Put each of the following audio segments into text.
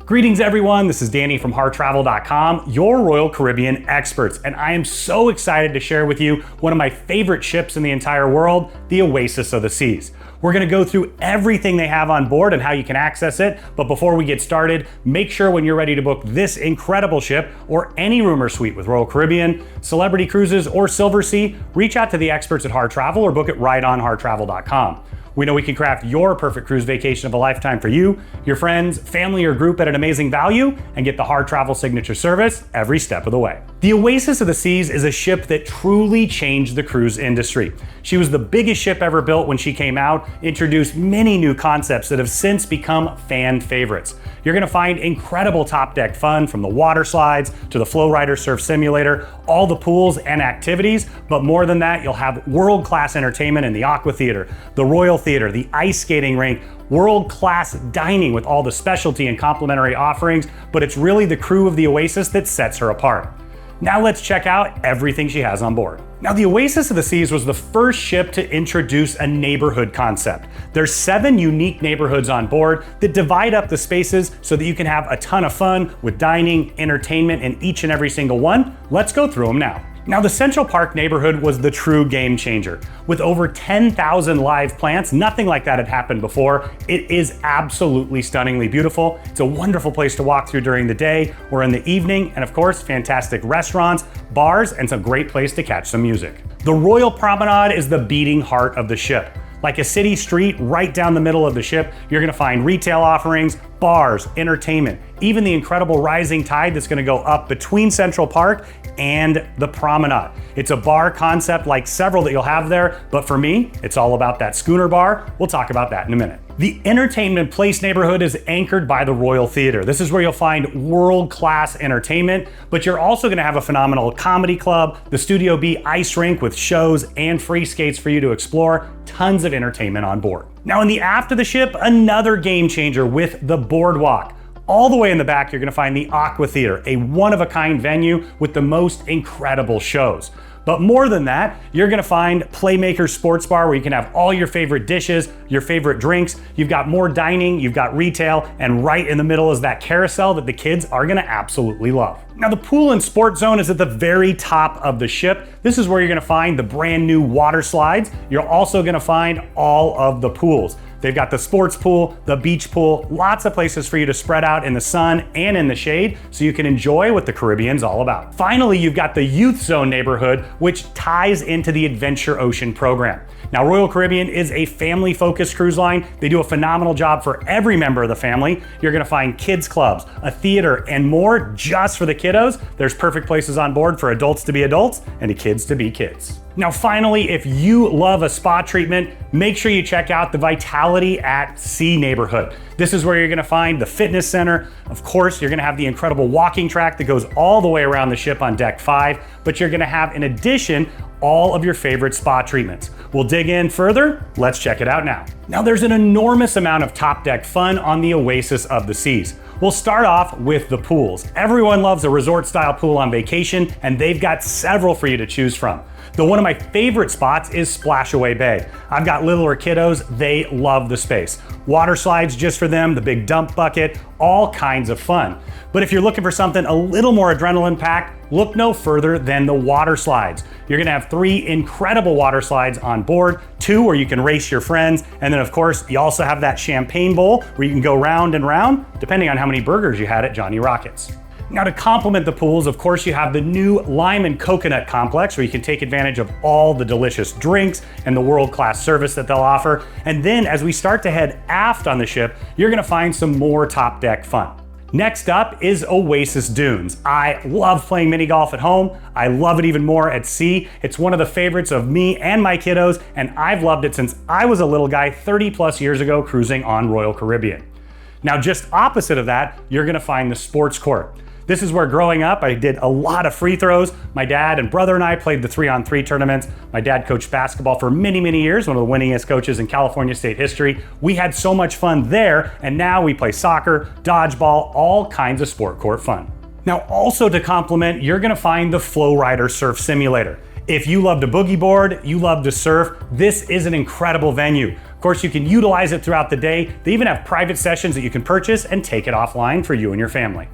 Greetings everyone, this is Danny from HarrTravel.com, your Royal Caribbean experts, and I am so excited to share with you one of my favorite ships in the entire world, the Oasis of the Seas. We're gonna go through everything they have on board and how you can access it, but before we get started, make sure when you're ready to book this incredible ship or any room or suite with Royal Caribbean, Celebrity Cruises, or Silversea, reach out to the experts at Harr Travel or book it right on HarrTravel.com. We know we can craft your perfect cruise vacation of a lifetime for you, your friends, family, or group at an amazing value, and get the Harr Travel signature service every step of the way. The Oasis of the Seas is a ship that truly changed the cruise industry. She was the biggest ship ever built when she came out, introduced many new concepts that have since become fan favorites. You're gonna find incredible top deck fun from the water slides to the Flow Rider Surf Simulator, all the pools and activities, but more than that, you'll have world-class entertainment in the Aqua Theater, the Royal Theater, the ice skating rink, world-class dining with all the specialty and complimentary offerings, but it's really the crew of the Oasis that sets her apart. Now let's check out everything she has on board. Now the Oasis of the Seas was the first ship to introduce a neighborhood concept. There's 7 unique neighborhoods on board that divide up the spaces so that you can have a ton of fun with dining, entertainment in each and every single one. Let's go through them now. Now the Central Park neighborhood was the true game changer. With over 10,000 live plants, nothing like that had happened before. It is absolutely stunningly beautiful. It's a wonderful place to walk through during the day or in the evening, and of course, fantastic restaurants, bars, and it's a great place to catch some music. The Royal Promenade is the beating heart of the ship. Like a city street right down the middle of the ship, you're gonna find retail offerings, bars, entertainment, even the incredible rising tide that's gonna go up between Central Park and the promenade. It's a bar concept like several that you'll have there, but for me, it's all about that schooner bar. We'll talk about that in a minute. The Entertainment Place neighborhood is anchored by the Royal Theater. This is where you'll find world-class entertainment, but you're also gonna have a phenomenal comedy club, the Studio B ice rink with shows and free skates for you to explore, tons of entertainment on board. Now in the aft of the ship, another game changer with the Boardwalk. All the way in the back, you're gonna find the Aqua Theater, a one-of-a-kind venue with the most incredible shows. But more than that, you're gonna find Playmaker Sports Bar where you can have all your favorite dishes, your favorite drinks. You've got more dining, you've got retail, and right in the middle is that carousel that the kids are gonna absolutely love. Now the pool and sport zone is at the very top of the ship. This is where you're gonna find the brand new water slides. You're also gonna find all of the pools. They've got the sports pool, the beach pool, lots of places for you to spread out in the sun and in the shade so you can enjoy what the Caribbean's all about. Finally, you've got the Youth Zone neighborhood, which ties into the Adventure Ocean program. Now, Royal Caribbean is a family-focused cruise line. They do a phenomenal job for every member of the family. You're gonna find kids clubs, a theater, and more just for the kiddos. There's perfect places on board for adults to be adults and the kids to be kids. Now finally, if you love a spa treatment, make sure you check out the Vitality at Sea neighborhood. This is where you're gonna find the fitness center. Of course, you're gonna have the incredible walking track that goes all the way around the ship on deck 5, but you're gonna have, in addition, all of your favorite spa treatments. We'll dig in further. Let's check it out now. Now there's an enormous amount of top deck fun on the Oasis of the Seas. We'll start off with the pools. Everyone loves a resort style pool on vacation, and they've got several for you to choose from. Though one of my favorite spots is Splashaway Bay. I've got littler kiddos, they love the space. Water slides just for them, the big dump bucket, all kinds of fun. But if you're looking for something a little more adrenaline packed, look no further than the water slides. You're gonna have 3 incredible water slides on board, 2 where you can race your friends, and then of course, you also have that champagne bowl where you can go round and round, depending on how many burgers you had at Johnny Rockets. Now to complement the pools, of course, you have the new Lime and Coconut Complex where you can take advantage of all the delicious drinks and the world-class service that they'll offer. And then as we start to head aft on the ship, you're gonna find some more top deck fun. Next up is Oasis Dunes. I love playing mini golf at home. I love it even more at sea. It's one of the favorites of me and my kiddos, and I've loved it since I was a little guy 30 plus years ago cruising on Royal Caribbean. Now just opposite of that, you're gonna find the sports court. This is where growing up, I did a lot of free throws. My dad and brother and I played the 3-on-3 tournaments. My dad coached basketball for many, many years, one of the winningest coaches in California state history. We had so much fun there, and now we play soccer, dodgeball, all kinds of sport court fun. Now also to complement, you're gonna find the Flow Rider Surf Simulator. If you love to boogie board, you love to surf, this is an incredible venue. course, you can utilize it throughout the day. They even have private sessions that you can purchase and take it offline for you and your family.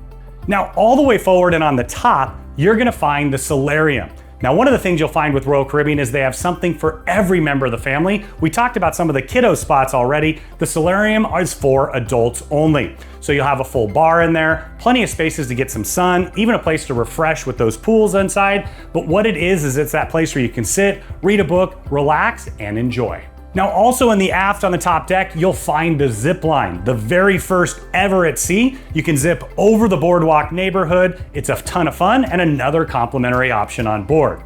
Now, all the way forward and on the top, you're gonna find the Solarium. Now, one of the things you'll find with Royal Caribbean is they have something for every member of the family. We talked about some of the kiddo spots already. The Solarium is for adults only. So you'll have a full bar in there, plenty of spaces to get some sun, even a place to refresh with those pools inside. But what it is it's that place where you can sit, read a book, relax, and enjoy. Now, also in the aft on the top deck, you'll find the zip line, the very first ever at sea. You can zip over the Boardwalk neighborhood. It's a ton of fun and another complimentary option on board.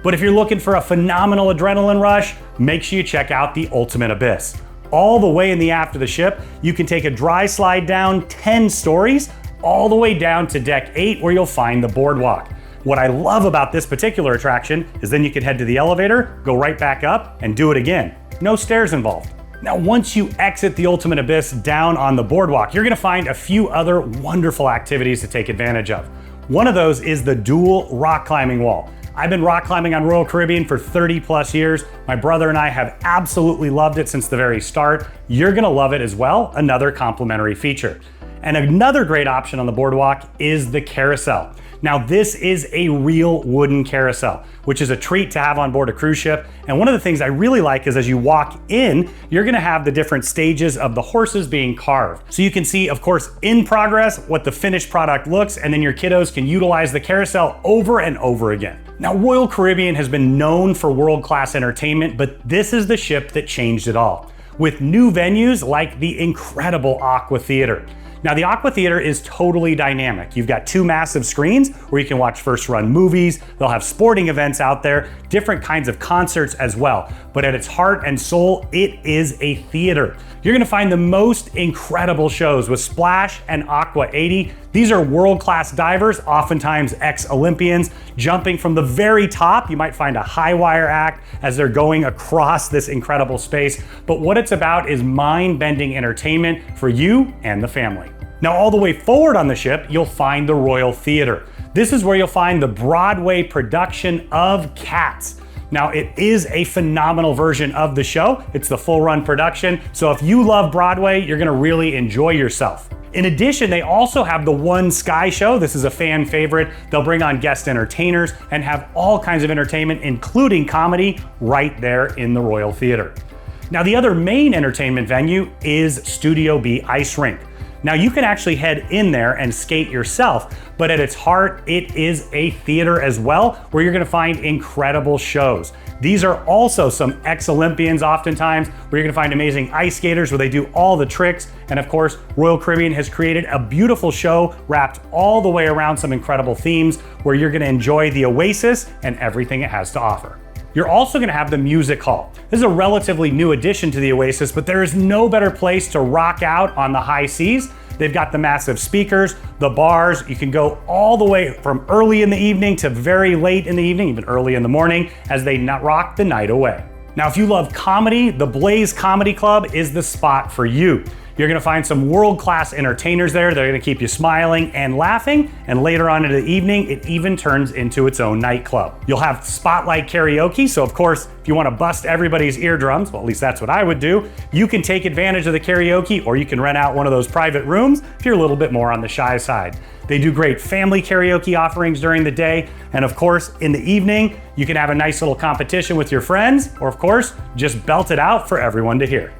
But if you're looking for a phenomenal adrenaline rush, make sure you check out the Ultimate Abyss. All the way in the aft of the ship, you can take a dry slide down 10 stories, all the way down to deck 8 where you'll find the Boardwalk. What I love about this particular attraction is then you can head to the elevator, go right back up, and do it again. No stairs involved. Now, once you exit the Ultimate Abyss down on the Boardwalk, you're gonna find a few other wonderful activities to take advantage of. One of those is the dual rock climbing wall. I've been rock climbing on Royal Caribbean for 30 plus years. My brother and I have absolutely loved it since the very start. You're gonna love it as well, another complimentary feature. And another great option on the Boardwalk is the carousel. Now, this is a real wooden carousel, which is a treat to have on board a cruise ship. And one of the things I really like is as you walk in, you're gonna have the different stages of the horses being carved. So you can see, of course, in progress, what the finished product looks, and then your kiddos can utilize the carousel over and over again. Now, Royal Caribbean has been known for world-class entertainment, but this is the ship that changed it all, with new venues like the incredible Aqua Theater. Now, the Aqua Theater is totally dynamic. You've got 2 massive screens where you can watch first-run movies. They'll have sporting events out there, different kinds of concerts as well. But at its heart and soul, it is a theater. You're gonna find the most incredible shows with Splash and Aqua 80. These are world-class divers, oftentimes ex-Olympians, jumping from the very top. You might find a high wire act as they're going across this incredible space. But what it's about is mind-bending entertainment for you and the family. Now, all the way forward on the ship, you'll find the Royal Theater. This is where you'll find the Broadway production of Cats. Now, it is a phenomenal version of the show. It's the full run production. So if you love Broadway, you're gonna really enjoy yourself. In addition, they also have the One Sky Show. This is a fan favorite. They'll bring on guest entertainers and have all kinds of entertainment, including comedy, right there in the Royal Theater. Now, the other main entertainment venue is Studio B Ice Rink. Now, you can actually head in there and skate yourself, but at its heart, it is a theater as well, where you're gonna find incredible shows. These are also some ex-Olympians oftentimes, where you're gonna find amazing ice skaters where they do all the tricks. And of course, Royal Caribbean has created a beautiful show wrapped all the way around some incredible themes, where you're gonna enjoy the Oasis and everything it has to offer. You're also gonna have the Music Hall. This is a relatively new addition to the Oasis, but there is no better place to rock out on the high seas. They've got the massive speakers, the bars. You can go all the way from early in the evening to very late in the evening, even early in the morning, as they rock the night away. Now, if you love comedy, the Blaze Comedy Club is the spot for you. You're gonna find some world-class entertainers there. They're gonna keep you smiling and laughing, and later on in the evening, it even turns into its own nightclub. You'll have spotlight karaoke, so of course, if you wanna bust everybody's eardrums, well, at least that's what I would do, you can take advantage of the karaoke, or you can rent out one of those private rooms if you're a little bit more on the shy side. They do great family karaoke offerings during the day, and of course, in the evening, you can have a nice little competition with your friends, or of course, just belt it out for everyone to hear.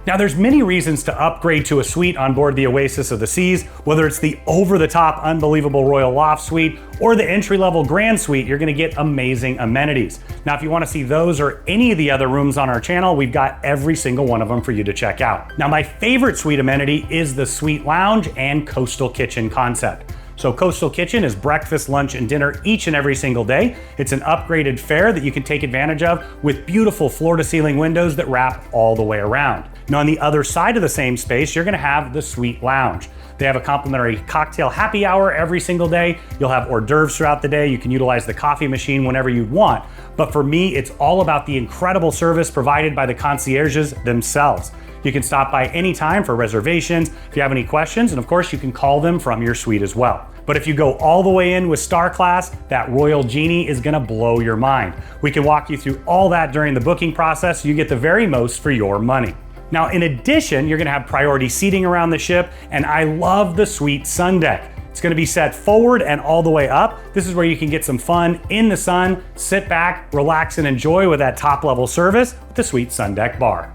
Now, there's many reasons to upgrade to a suite on board the Oasis of the Seas, whether it's the over-the-top unbelievable Royal Loft Suite or the entry-level Grand Suite. You're gonna get amazing amenities. Now, if you wanna see those or any of the other rooms on our channel, we've got every single one of them for you to check out. Now, my favorite suite amenity is the Suite Lounge and Coastal Kitchen concept. So Coastal Kitchen is breakfast, lunch, and dinner each and every single day. It's an upgraded fare that you can take advantage of with beautiful floor-to-ceiling windows that wrap all the way around. Now, on the other side of the same space, you're gonna have the Suite Lounge. They have a complimentary cocktail happy hour every single day. You'll have hors d'oeuvres throughout the day. You can utilize the coffee machine whenever you want. But for me, it's all about the incredible service provided by the concierges themselves. You can stop by anytime for reservations if you have any questions, and of course you can call them from your suite as well. But if you go all the way in with Star Class, that Royal Genie is gonna blow your mind. We can walk you through all that during the booking process so you get the very most for your money. Now, in addition, you're gonna have priority seating around the ship, and I love the suite sun deck. It's gonna be set forward and all the way up. This is where you can get some fun in the sun, sit back, relax, and enjoy with that top level service with the suite sun deck bar.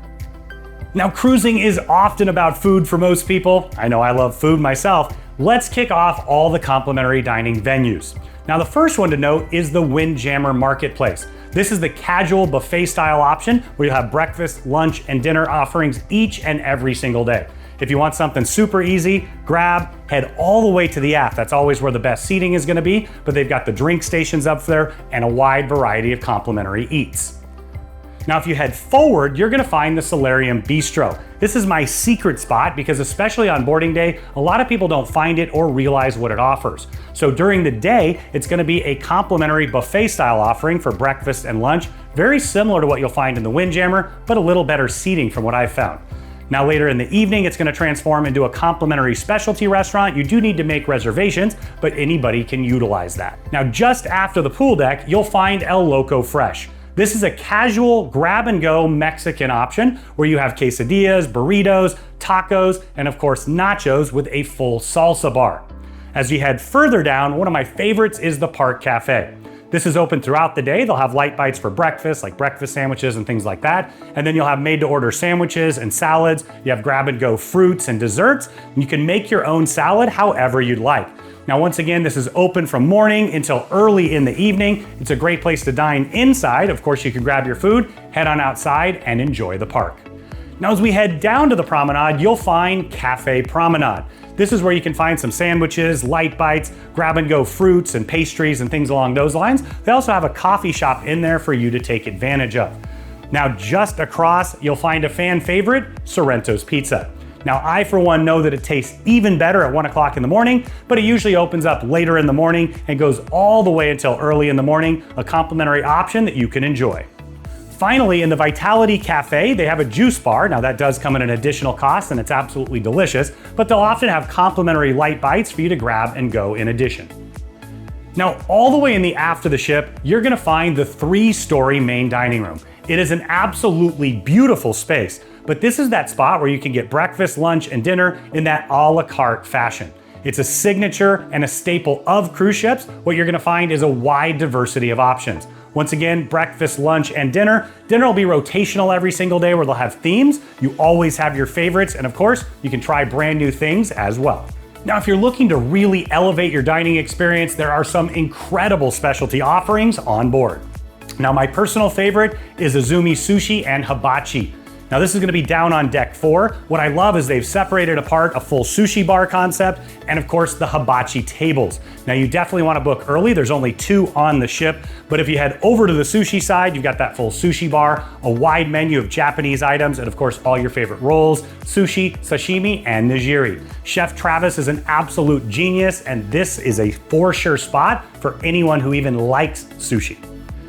Now, cruising is often about food for most people. I know I love food myself. Let's kick off all the complimentary dining venues. Now, the first one to note is the Windjammer Marketplace. This is the casual buffet style option where you'll have breakfast, lunch, and dinner offerings each and every single day. If you want something super easy, head all the way to the aft. That's always where the best seating is gonna be, but they've got the drink stations up there and a wide variety of complimentary eats. Now, if you head forward, you're gonna find the Solarium Bistro. This is my secret spot because especially on boarding day, a lot of people don't find it or realize what it offers. So during the day, it's gonna be a complimentary buffet style offering for breakfast and lunch, very similar to what you'll find in the Windjammer, but a little better seating from what I've found. Now later in the evening, it's gonna transform into a complimentary specialty restaurant. You do need to make reservations, but anybody can utilize that. Now just after the pool deck, you'll find El Loco Fresh. This is a casual grab-and-go Mexican option where you have quesadillas, burritos, tacos, and of course nachos with a full salsa bar. As you head further down, one of my favorites is the Park Cafe. This is open throughout the day. They'll have light bites for breakfast, like breakfast sandwiches and things like that. And then you'll have made-to-order sandwiches and salads. You have grab-and-go fruits and desserts. And you can make your own salad however you'd like. Now, once again, this is open from morning until early in the evening. It's a great place to dine inside. Of course, you can grab your food, head on outside, and enjoy the park. Now, as we head down to the promenade, you'll find Cafe Promenade. This is where you can find some sandwiches, light bites, grab-and-go fruits and pastries and things along those lines. They also have a coffee shop in there for you to take advantage of. Now, just across, you'll find a fan favorite, Sorrento's Pizza. Now, I, for one, know that it tastes even better at 1 o'clock in the morning, but it usually opens up later in the morning and goes all the way until early in the morning, a complimentary option that you can enjoy. Finally, in the Vitality Cafe, they have a juice bar. Now, that does come at an additional cost, and it's absolutely delicious, but they'll often have complimentary light bites for you to grab and go in addition. Now, all the way in the aft of the ship, you're gonna find the 3-story main dining room. It is an absolutely beautiful space, but this is that spot where you can get breakfast, lunch, and dinner in that a la carte fashion. It's a signature and a staple of cruise ships. What you're gonna find is a wide diversity of options. Once again, breakfast, lunch, and dinner. Dinner will be rotational every single day where they'll have themes. You always have your favorites, and of course, you can try brand new things as well. Now, if you're looking to really elevate your dining experience, there are some incredible specialty offerings on board. Now, my personal favorite is Azumi Sushi and Hibachi. Now, this is gonna be down on deck 4. What I love is they've separated apart a full sushi bar concept and of course the hibachi tables. Now, you definitely wanna book early. There's only 2 on the ship, but if you head over to the sushi side, you've got that full sushi bar, a wide menu of Japanese items, and of course all your favorite rolls, sushi, sashimi, and nigiri. Chef Travis is an absolute genius, and this is a for sure spot for anyone who even likes sushi.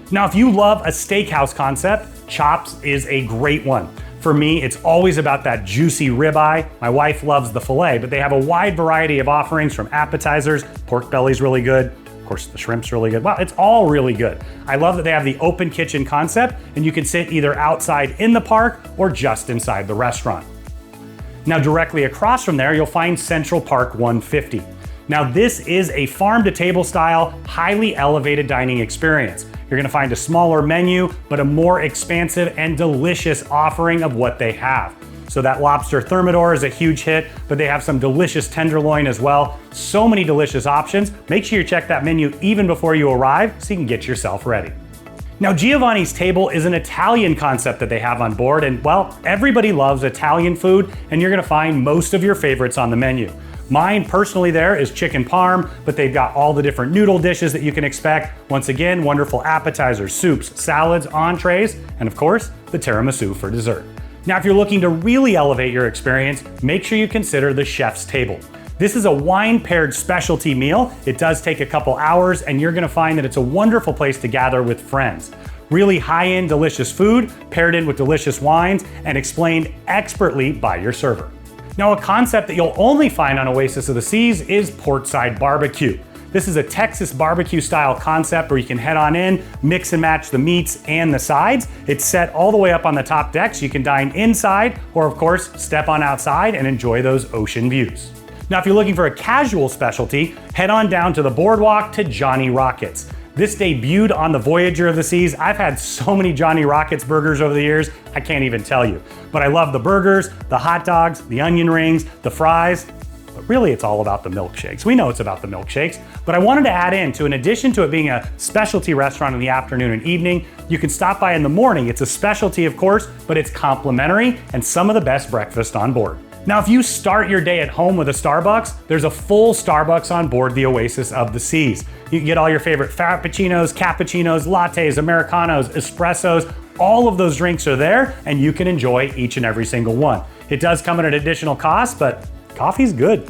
Now, if you love a steakhouse concept, Chops is a great one. For me, it's always about that juicy ribeye. My wife loves the filet, but they have a wide variety of offerings from appetizers. Pork belly's really good. Of course, the shrimp's really good. Well, it's all really good. I love that they have the open kitchen concept, and you can sit either outside in the park or just inside the restaurant. Now, directly across from there, you'll find Central Park 150. Now, this is a farm-to-table style, highly elevated dining experience. You're gonna find a smaller menu, but a more expansive and delicious offering of what they have. So that lobster thermidor is a huge hit, but they have some delicious tenderloin as well. So many delicious options. Make sure you check that menu even before you arrive so you can get yourself ready. Now, Giovanni's Table is an Italian concept that they have on board, and well, everybody loves Italian food, and you're gonna find most of your favorites on the menu. Mine personally there is chicken parm, but they've got all the different noodle dishes that you can expect. Once again, wonderful appetizers, soups, salads, entrees, and of course, the tiramisu for dessert. Now, if you're looking to really elevate your experience, make sure you consider the chef's table. This is a wine-paired specialty meal. It does take a couple hours, and you're gonna find that it's a wonderful place to gather with friends. Really high-end delicious food paired in with delicious wines and explained expertly by your server. Now, a concept that you'll only find on Oasis of the Seas is portside barbecue. This is a Texas barbecue style concept where you can head on in, mix and match the meats and the sides. It's set all the way up on the top deck so you can dine inside or of course step on outside and enjoy those ocean views. Now, if you're looking for a casual specialty, head on down to the Boardwalk to Johnny Rockets. This debuted on the Voyager of the Seas. I've had so many Johnny Rockets burgers over the years, I can't even tell you. But I love the burgers, the hot dogs, the onion rings, the fries. But really, it's all about the milkshakes. We know it's about the milkshakes, but I wanted to add in addition to it being a specialty restaurant in the afternoon and evening, you can stop by in the morning. It's a specialty, of course, but it's complimentary and some of the best breakfast on board. Now, if you start your day at home with a Starbucks, there's a full Starbucks on board the Oasis of the Seas. You can get all your favorite frappuccinos, cappuccinos, lattes, Americanos, espressos. All of those drinks are there and you can enjoy each and every single one. It does come at an additional cost, but coffee's good.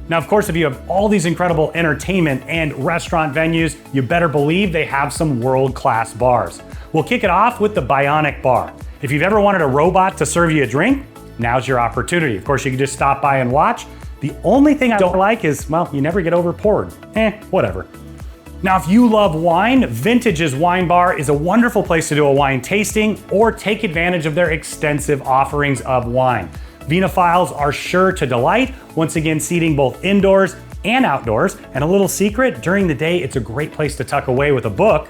Now, of course, if you have all these incredible entertainment and restaurant venues, you better believe they have some world-class bars. We'll kick it off with the Bionic Bar. If you've ever wanted a robot to serve you a drink, now's your opportunity. Of course, you can just stop by and watch. The only thing I don't like is, well, you never get over poured. Whatever. Now, if you love wine, Vintage's Wine Bar is a wonderful place to do a wine tasting or take advantage of their extensive offerings of wine. Vinophiles are sure to delight, once again seating both indoors and outdoors. And a little secret, during the day, it's a great place to tuck away with a book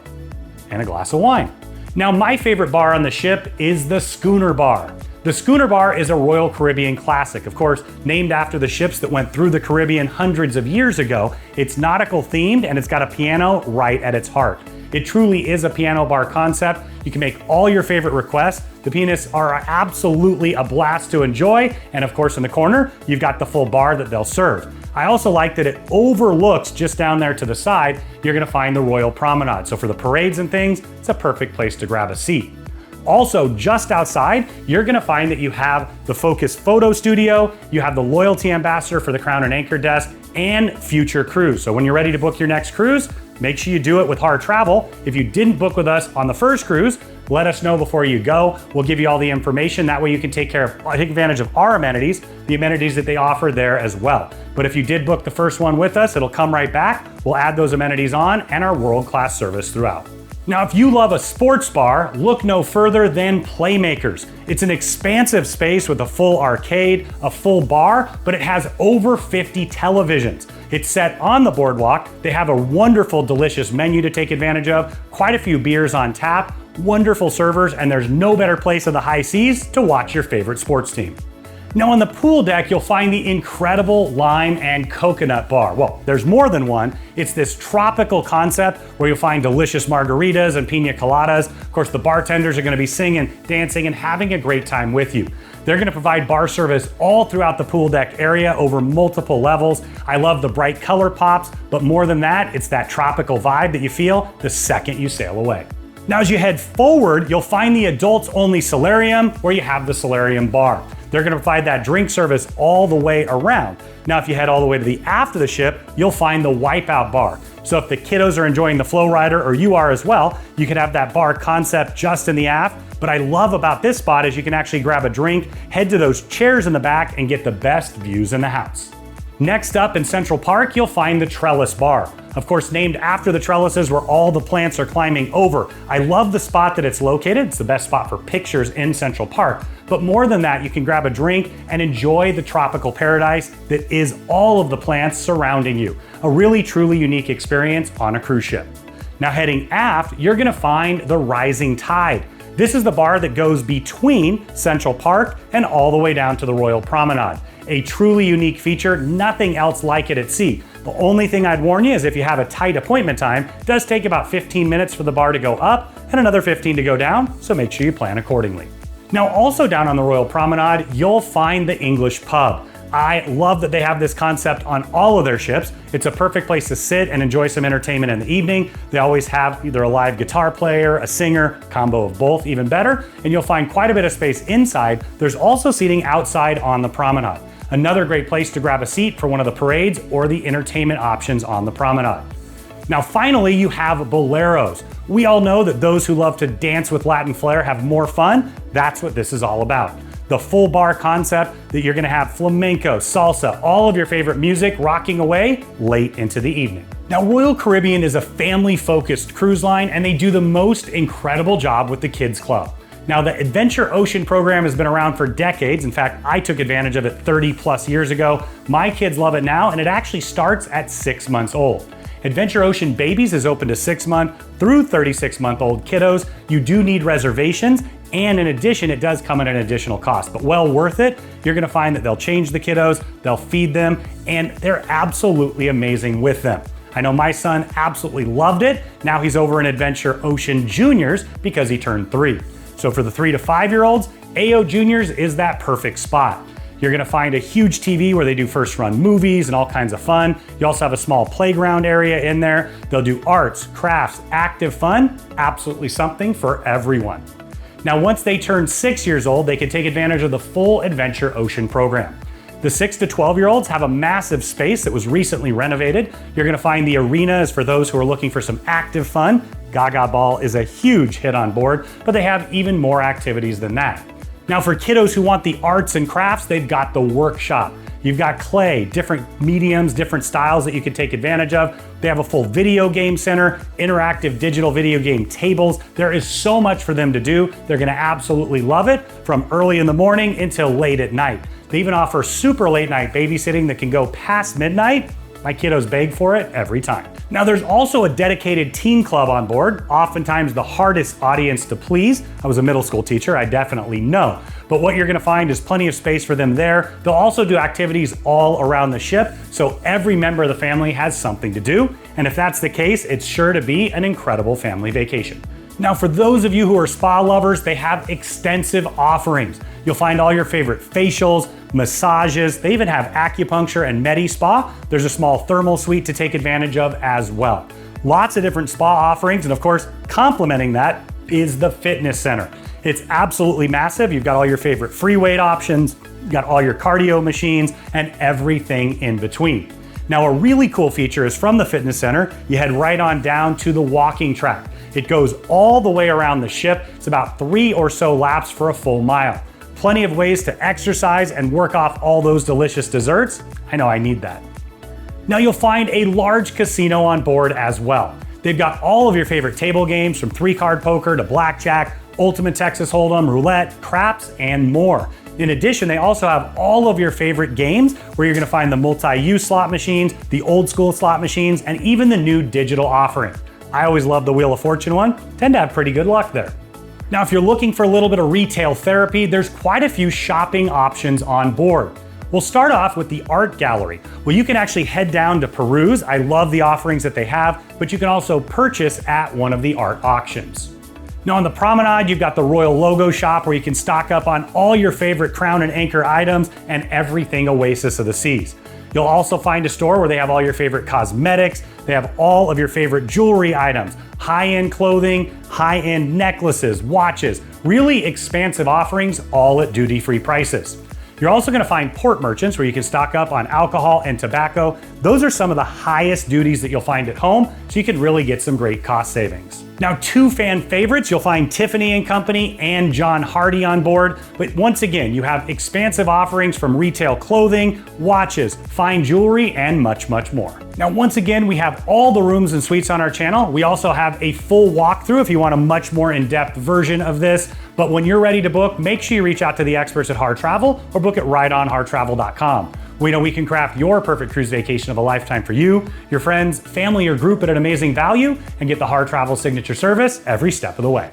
and a glass of wine. Now, my favorite bar on the ship is the Schooner Bar. The Schooner Bar is a Royal Caribbean classic, of course, named after the ships that went through the Caribbean hundreds of years ago. It's nautical themed and it's got a piano right at its heart. It truly is a piano bar concept. You can make all your favorite requests. The pianists are absolutely a blast to enjoy. And of course, in the corner, you've got the full bar that they'll serve. I also like that it overlooks just down there to the side, you're gonna find the Royal Promenade. So for the parades and things, it's a perfect place to grab a seat. Also, just outside, you're gonna find that you have the Focus Photo Studio, you have the Loyalty Ambassador for the Crown and Anchor Desk, and Future Cruise. So when you're ready to book your next cruise, make sure you do it with Harr Travel. If you didn't book with us on the first cruise, let us know before you go. We'll give you all the information. That way you can take advantage of our amenities, the amenities that they offer there as well. But if you did book the first one with us, it'll come right back. We'll add those amenities on and our world-class service throughout. Now, if you love a sports bar, look no further than Playmakers. It's an expansive space with a full arcade, a full bar, but it has over 50 televisions. It's set on the boardwalk. They have a wonderful, delicious menu to take advantage of, quite a few beers on tap, wonderful servers, and there's no better place of the high seas to watch your favorite sports team. Now, on the pool deck, you'll find the incredible lime and coconut bar. Well, there's more than one. It's this tropical concept where you'll find delicious margaritas and pina coladas. Of course, the bartenders are gonna be singing, dancing, and having a great time with you. They're gonna provide bar service all throughout the pool deck area over multiple levels. I love the bright color pops, but more than that, it's that tropical vibe that you feel the second you sail away. Now, as you head forward, you'll find the adults only Solarium where you have the Solarium bar. They're gonna provide that drink service all the way around. Now, if you head all the way to the aft of the ship, you'll find the Wipeout bar. So if the kiddos are enjoying the Flow Rider, or you are as well, you can have that bar concept just in the aft. But I love about this spot is you can actually grab a drink, head to those chairs in the back, and get the best views in the house. Next up in Central Park, you'll find the Trellis Bar. Of course, named after the trellises where all the plants are climbing over. I love the spot that it's located. It's the best spot for pictures in Central Park. But more than that, you can grab a drink and enjoy the tropical paradise that is all of the plants surrounding you. A really, truly unique experience on a cruise ship. Now, heading aft, you're gonna find the Rising Tide. This is the bar that goes between Central Park and all the way down to the Royal Promenade. A truly unique feature, nothing else like it at sea. The only thing I'd warn you is if you have a tight appointment time, it does take about 15 minutes for the bar to go up and another 15 to go down, so make sure you plan accordingly. Now, also down on the Royal Promenade, you'll find the English Pub. I love that they have this concept on all of their ships. It's a perfect place to sit and enjoy some entertainment in the evening. They always have either a live guitar player, a singer, combo of both, even better, and you'll find quite a bit of space inside. There's also seating outside on the promenade. Another great place to grab a seat for one of the parades or the entertainment options on the promenade. Now finally, you have boleros. We all know that those who love to dance with Latin flair have more fun. That's what this is all about. The full bar concept that you're gonna have flamenco, salsa, all of your favorite music rocking away late into the evening. Now, Royal Caribbean is a family-focused cruise line, and they do the most incredible job with the Kids Club. Now, the Adventure Ocean program has been around for decades. In fact, I took advantage of it 30 plus years ago. My kids love it now, and it actually starts at 6 months old. Adventure Ocean Babies is open to 6-month through 36-month-old kiddos. You do need reservations, and in addition, it does come at an additional cost, but well worth it. You're gonna find that they'll change the kiddos, they'll feed them, and they're absolutely amazing with them. I know my son absolutely loved it. Now he's over in Adventure Ocean Juniors because he turned 3. So for the 3 to 5-year-olds, AO Juniors is that perfect spot. You're gonna find a huge TV where they do first run movies and all kinds of fun. You also have a small playground area in there. They'll do arts, crafts, active fun, absolutely something for everyone. Now, once they turn 6 years old, they can take advantage of the full Adventure Ocean program. The 6 to 12-year-olds have a massive space that was recently renovated. You're gonna find the arena is for those who are looking for some active fun. Gaga Ball is a huge hit on board, but they have even more activities than that. Now for kiddos who want the arts and crafts, they've got the workshop. You've got clay, different mediums, different styles that you can take advantage of. They have a full video game center, interactive digital video game tables. There is so much for them to do. They're gonna absolutely love it from early in the morning until late at night. They even offer super late night babysitting that can go past midnight. My kiddos beg for it every time. Now there's also a dedicated teen club on board, oftentimes the hardest audience to please. I was a middle school teacher, I definitely know. But what you're gonna find is plenty of space for them there. They'll also do activities all around the ship, so every member of the family has something to do. And if that's the case, it's sure to be an incredible family vacation. Now for those of you who are spa lovers, they have extensive offerings. You'll find all your favorite facials, massages. They even have acupuncture and medi-spa. There's a small thermal suite to take advantage of as well. Lots of different spa offerings, and of course, complementing that is the fitness center. It's absolutely massive. You've got all your favorite free weight options, you've got all your cardio machines, and everything in between. Now, a really cool feature is from the fitness center, you head right on down to the walking track. It goes all the way around the ship. It's about 3 or so laps for a full mile. Plenty of ways to exercise and work off all those delicious desserts. I know I need that. Now you'll find a large casino on board as well. They've got all of your favorite table games from 3-card poker to blackjack, Ultimate Texas Hold'em, roulette, craps, and more. In addition, they also have all of your favorite games where you're gonna find the multi-use slot machines, the old school slot machines, and even the new digital offering. I always love the Wheel of Fortune one, tend to have pretty good luck there. Now, if you're looking for a little bit of retail therapy, there's quite a few shopping options on board. We'll start off with the art gallery. Well, you can actually head down to peruse. I love the offerings that they have, but you can also purchase at one of the art auctions. Now on the promenade, you've got the Royal Logo shop where you can stock up on all your favorite Crown and Anchor items and everything Oasis of the Seas. You'll also find a store where they have all your favorite cosmetics. They have all of your favorite jewelry items, high-end clothing, high-end necklaces, watches, really expansive offerings, all at duty-free prices. You're also gonna find port merchants where you can stock up on alcohol and tobacco. Those are some of the highest duties that you'll find at home, so you can really get some great cost savings. Now, 2 fan favorites, you'll find Tiffany & Company and John Hardy on board. But once again, you have expansive offerings from retail clothing, watches, fine jewelry, and much, much more. Now, once again, we have all the rooms and suites on our channel. We also have a full walkthrough if you want a much more in-depth version of this. But when you're ready to book, make sure you reach out to the experts at Harr Travel or book it right on harrtravel.com. We know we can craft your perfect cruise vacation of a lifetime for you, your friends, family, or group at an amazing value, and get the Harr Travel signature service every step of the way.